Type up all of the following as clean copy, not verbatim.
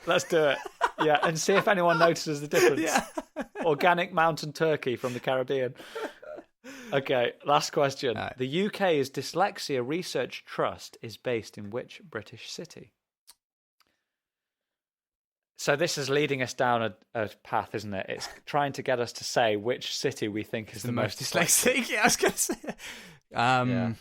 Let's do it. Yeah, and see if anyone notices the difference. Yeah. Organic mountain turkey from the Caribbean. Okay, last question. Right. The UK's Dyslexia Research Trust is based in which British city? So this is leading us down a path, isn't it? It's trying to get us to say which city we think is the most dyslexic. Yeah, I was going to say. Yeah.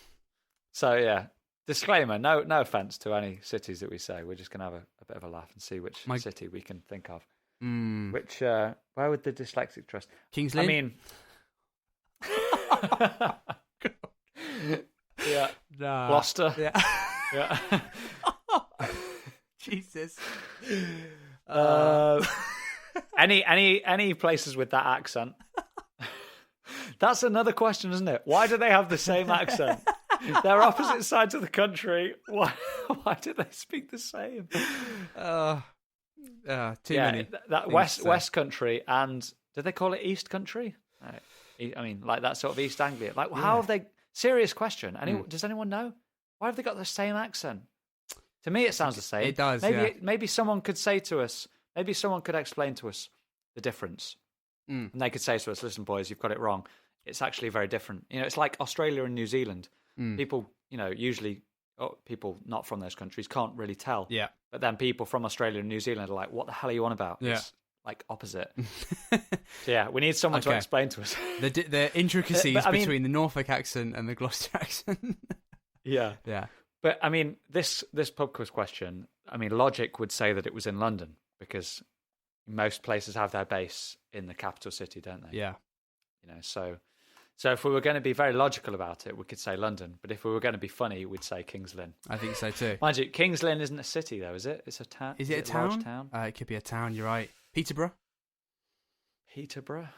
So, yeah. Disclaimer, no offence to any cities that we say. We're just going to have a bit of a laugh and see which city we can think of. Which, where would the Dyslexic Trust... King's Lynn? I mean... yeah. Nah. Gloucester. Yeah. Yeah. Jesus. Any places with that accent? That's another question, isn't it? Why do they have the same accent? They're opposite sides of the country. Why do they speak the same? Too many. That West Country and did they call it East Country? I mean, like that sort of East Anglia. Like, how have they? Serious question. Does anyone know? Why have they got the same accent? To me, it sounds the same. It does. Maybe someone could say to us. Maybe someone could explain to us the difference, and they could say to us, "Listen, boys, you've got it wrong. It's actually very different. It's like Australia and New Zealand. People, usually people not from those countries can't really tell. Yeah. But then people from Australia and New Zealand are like, "What the hell are you on about?" Yeah. It's like opposite. So yeah, we need someone to explain to us the intricacies between the Norfolk accent and the Gloucester accent. Yeah. Yeah. But I mean, this pub quiz question. I mean, logic would say that it was in London because most places have their base in the capital city, don't they? Yeah. So if we were going to be very logical about it, we could say London. But if we were going to be funny, we'd say King's Lynn. I think so too. Mind you, King's Lynn isn't a city, though, is it? It's a town. Is it a town? Large town? It could be a town. You're right. Peterborough. Peterborough.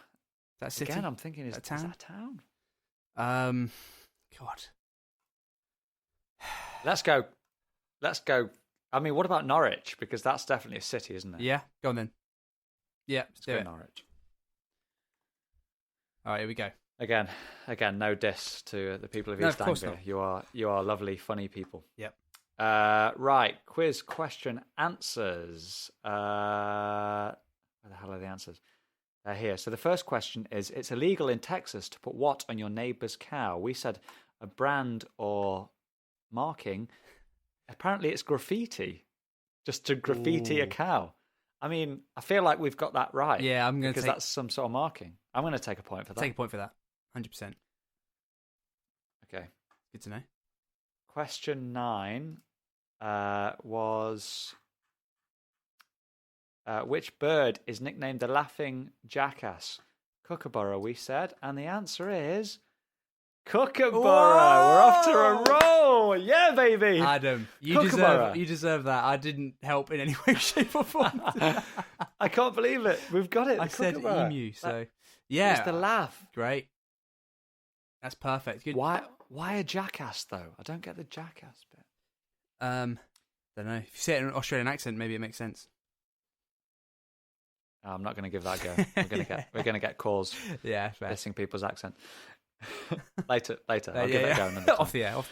That city. Again, I'm thinking, is that a town? God. Let's go. I mean, what about Norwich? Because that's definitely a city, isn't it? Yeah. Go on then. Yeah. Let's go Norwich. All right, here we go. Again, no diss to the people of East Anglia. You are lovely, funny people. Yep. Right, quiz, question, answers. Where the hell are the answers? They're here. So the first question is, it's illegal in Texas to put what on your neighbour's cow? We said a brand or marking. Apparently it's graffiti. Just to graffiti a cow. I mean, I feel like we've got that right. Yeah, I'm going to because that's some sort of marking. I'm going to take a point for that. Take a point for that. 100%. Okay. Good to know. Question 9 was... which bird is nicknamed the Laughing Jackass? Kookaburra, we said. And the answer is... Kookaburra. Whoa! We're off to a roll. Yeah, baby. Adam, you deserve that. I didn't help in any way, shape or form. I can't believe it. We've got it. I said emu, so... Yeah. It's the laugh. Great. That's perfect. Good. Why a jackass, though? I don't get the jackass bit. Don't know. If you say it in an Australian accent, maybe it makes sense. I'm not going to give that a go. We're going to get calls. Yeah, fair. Dissing people's accent. later. I'll give it a go another time. Off the air.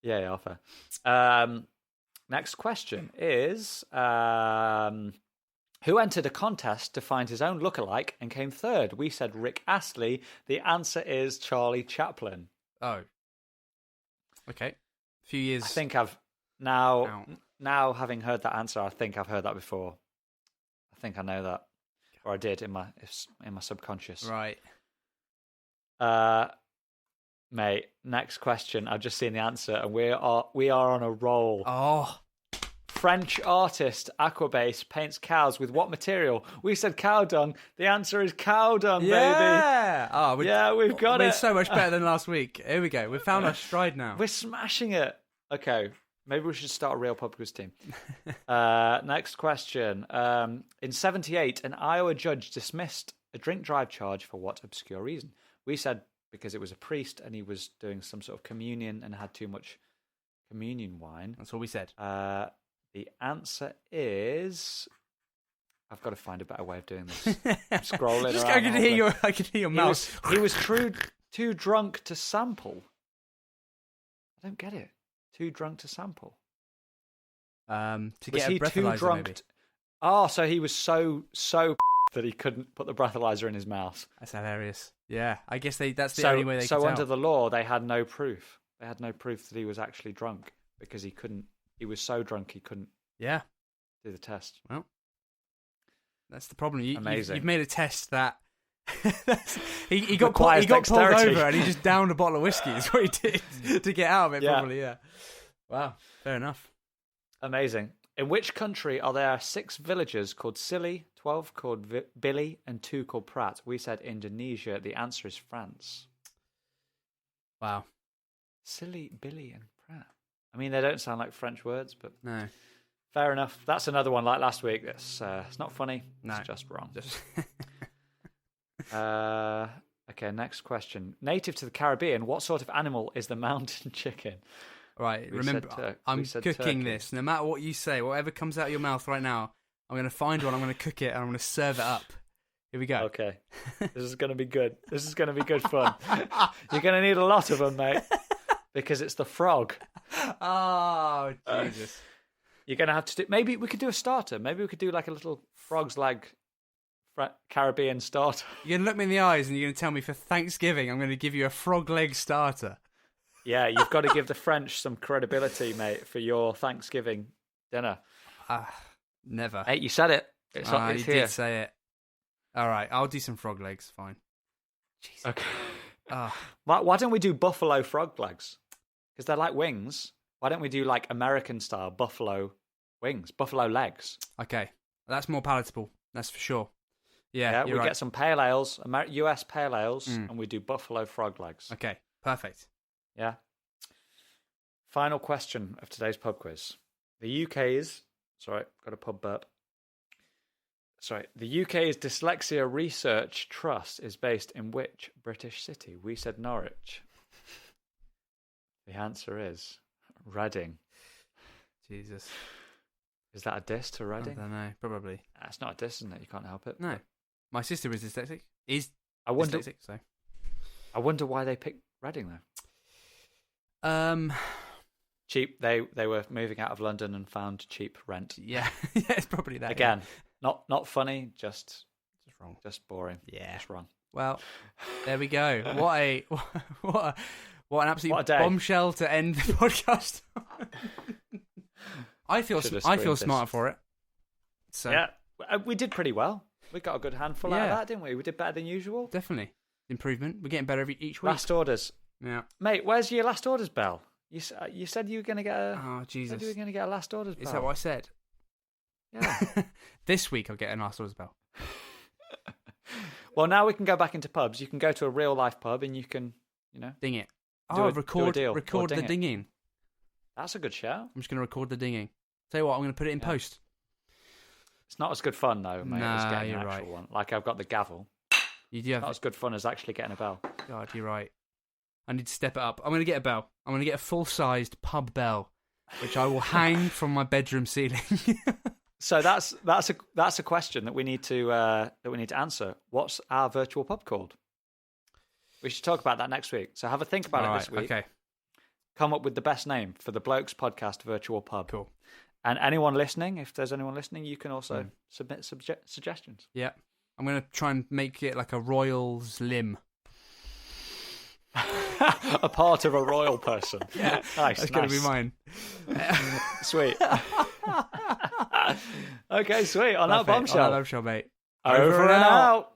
Yeah, off air. Next question is... who entered a contest to find his own lookalike and came third? We said Rick Astley. The answer is Charlie Chaplin. Oh. Okay. A few years... I think I've... Now, having heard that answer, I think I've heard that before. I think I know that. Or I did in my subconscious. Right. Mate, next question. I've just seen the answer and we are on a roll. Oh. French artist Aquabase paints cows with what material? We said cow dung. The answer is cow dung, baby. Yeah. We've got it. We're so much better than last week. Here we go. We've found our stride now. We're smashing it. Okay. Maybe we should start a real pub quiz team. Next question. In 1978, an Iowa judge dismissed a drink drive charge for what obscure reason? We said because it was a priest and he was doing some sort of communion and had too much communion wine. That's what we said. The answer is... I've got to find a better way of doing this. I'm scrolling around. I could hear your mouse. He was too drunk to sample. I don't get it. Too drunk to sample. To get a breathalyzer, maybe. Oh, so he was so that he couldn't put the breathalyzer in his mouth. That's hilarious. Yeah, I guess that's the only way they could So tell. under the law, they had no proof. They had no proof that he was actually drunk because he couldn't. He was so drunk he couldn't. Yeah. Do the test. Well, that's the problem. Amazing. You've made a test that he got pulled over and he just downed a bottle of whiskey. Is what he did to get out of it. Yeah. Probably. Yeah. Wow. Fair enough. Amazing. In which country are there 6 villagers called Silly, 12 called Billy, and 2 called Pratt? We said Indonesia. The answer is France. Wow. Silly, Billy, and Pratt. I mean, they don't sound like French words, but No. fair enough. That's another one like last week. It's not funny. No. It's just wrong. Okay, next question. Native to the Caribbean, what sort of animal is the mountain chicken? Right, remember, I'm cooking turkey. this. No matter what you say, whatever comes out of your mouth right now, I'm going to find one, I'm going to cook it, and I'm going to serve it up. Here we go. Okay. This is going to be good. This is going to be good fun. You're going to need a lot of them, mate, because it's the frog. Oh, Jesus. You're going to have to do... Maybe we could do a starter. Maybe we could do like a little frog's leg Caribbean starter. You're going to look me in the eyes and you're going to tell me for Thanksgiving I'm going to give you a frog leg starter. Yeah, you've got to give the French some credibility, mate, for your Thanksgiving dinner. Never. Hey, you said it. It's you here. did say it. All right, I'll do some frog legs. Fine. Jesus. Okay. Why don't we do buffalo frog legs? Because they're like wings. Why don't we do like American style buffalo wings, buffalo legs? Okay, that's more palatable. That's for sure. Yeah, we right. get some pale ales, US pale ales, and we do buffalo frog legs. Okay, perfect. Yeah. Final question of today's pub quiz. The UK's... Sorry, got a pub burp. Sorry. The UK's Dyslexia Research Trust is based in which British city? We said Norwich. The answer is Reading. Jesus. Is that a diss to Reading? I don't know. Probably. It's not a diss, isn't it? You can't help it. No. My sister is dyslexic. Dyslexic, so. I wonder why they picked Reading, though. Cheap. They were moving out of London and found cheap rent. Yeah, yeah, it's probably that. Again, not funny, just wrong, just boring. Yeah, just wrong. Well, there we go. What an absolute bombshell to end the podcast. I feel smarter for it. So yeah, we did pretty well. We got a good handful out of that, didn't we? We did better than usual. Definitely improvement. We're getting better each week. Last orders. Yeah, mate. Where's your last orders bell? You said you were going to get a... Oh, Jesus. You were going to get a last orders bell. Is that what I said? Yeah. This week I'll get a last orders bell. Well, now we can go back into pubs. You can go to a real life pub and you can, ding it. record the dinging. That's a good shout. I'm just going to record the dinging. Tell you what, I'm going to put it in post. It's not as good fun though, mate, as getting you're an actual right. one. Like I've got the gavel. You do have not as good fun as actually getting a bell. God, you're right. I need to step it up. I'm going to get a bell. I'm going to get a full-sized pub bell, which I will hang from my bedroom ceiling. So that's a question that we need to answer. What's our virtual pub called? We should talk about that next week. So have a think about it this week. Okay. Come up with the best name for the Blokes Podcast virtual pub. Cool. And anyone listening, if there's anyone listening, you can also submit suggestions. Yeah. I'm going to try and make it like a royal's limb. A part of a royal person. Yeah, nice. That's going to be mine. Sweet. Okay, sweet. On that Perfect. bombshell. On that bombshell, mate. Over and out.